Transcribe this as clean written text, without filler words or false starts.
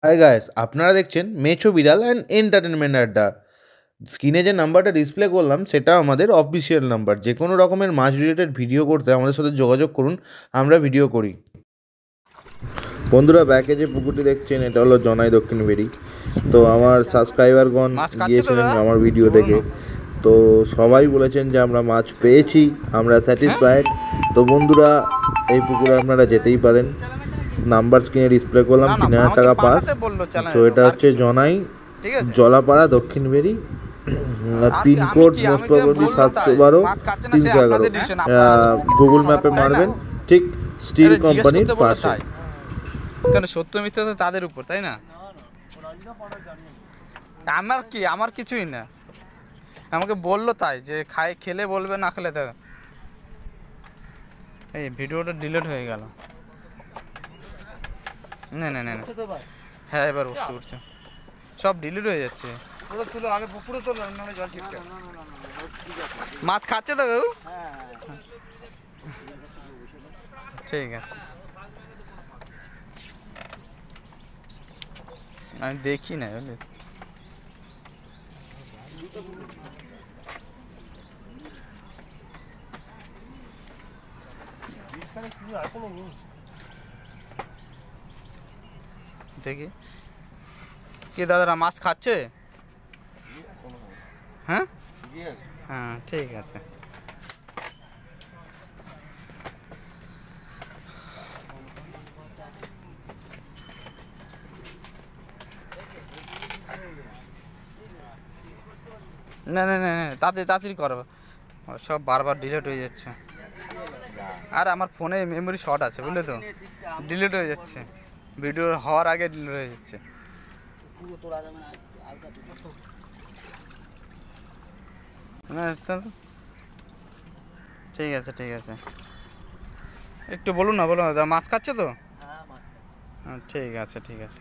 Hi guys, আপনারা দেখছেন মেছো বিড়াল অ্যান্ড এন্টারটেনমেন্ট আড্ডা। স্ক্রিনে যে নাম্বারটা ডিসপ্লে করলাম সেটা আমাদের অফিসিয়াল নাম্বার। যে কোনো রকমের মাছ রিলেটেড ভিডিও করতে আমাদের সাথে যোগাযোগ করুন, আমরা ভিডিও করি। বন্ধুরা, ব্যাকে যে পুকুরটি দেখছেন এটা হলো জনাই দক্ষিণ বেড়ি। তো আমার সাবস্ক্রাইবারগণ গিয়েছিলেন আমার ভিডিও দেখে, তো সবাই বলেছেন যে আমরা মাছ পেয়েছি, আমরা স্যাটিসফাইড। তো বন্ধুরা, এই পুকুরে আপনারা যেতেই পারেন। নাম্বার স্ক্রিনে ডিসপ্লে করলাম, 3000 টাকা পাস। তো এটা হচ্ছে জনাই জলাপাড়া দক্ষিণ বেড়ি, পিনকোড মোস্ট প্রবাবলি 712-311। গুগল ম্যাপে মারবেন, ঠিক স্টিল কোম্পানির পাশে। কেন সত্য মিথ্যা তো তাদের উপর, তাই না? আমার কিছুই না, আমাকে বললো তাই যে খেলে বলবে, না খেলে তো। এই ভিডিওটা ডিলিট হয়ে গেল। না না না, হ্যাঁ এবার উঠছে, সব ডিলিট হয়ে যাচ্ছে। মাছ খাচ্ছে তো কেউ? ঠিক আছে, আমি দেখি না বুঝলি। দেখি কি দাদারা মাছ খাচ্ছে? হ্যাঁ হ্যাঁ, ঠিক আছে। না না না, তাড়াতাড়ি করো, সব বারবার ডিলিট হয়ে যাচ্ছে। আর আমার ফোনে মেমোরি শর্ট আছে বুঝলে তো, ডিলিট হয়ে যাচ্ছে, ভিডিও হওয়ার আগে ডিলিট হয়ে যাচ্ছে। ঠিক আছে ঠিক আছে, একটু বলুন না দাদা, মাছ খাচ্ছে তো? ঠিক আছে ঠিক আছে।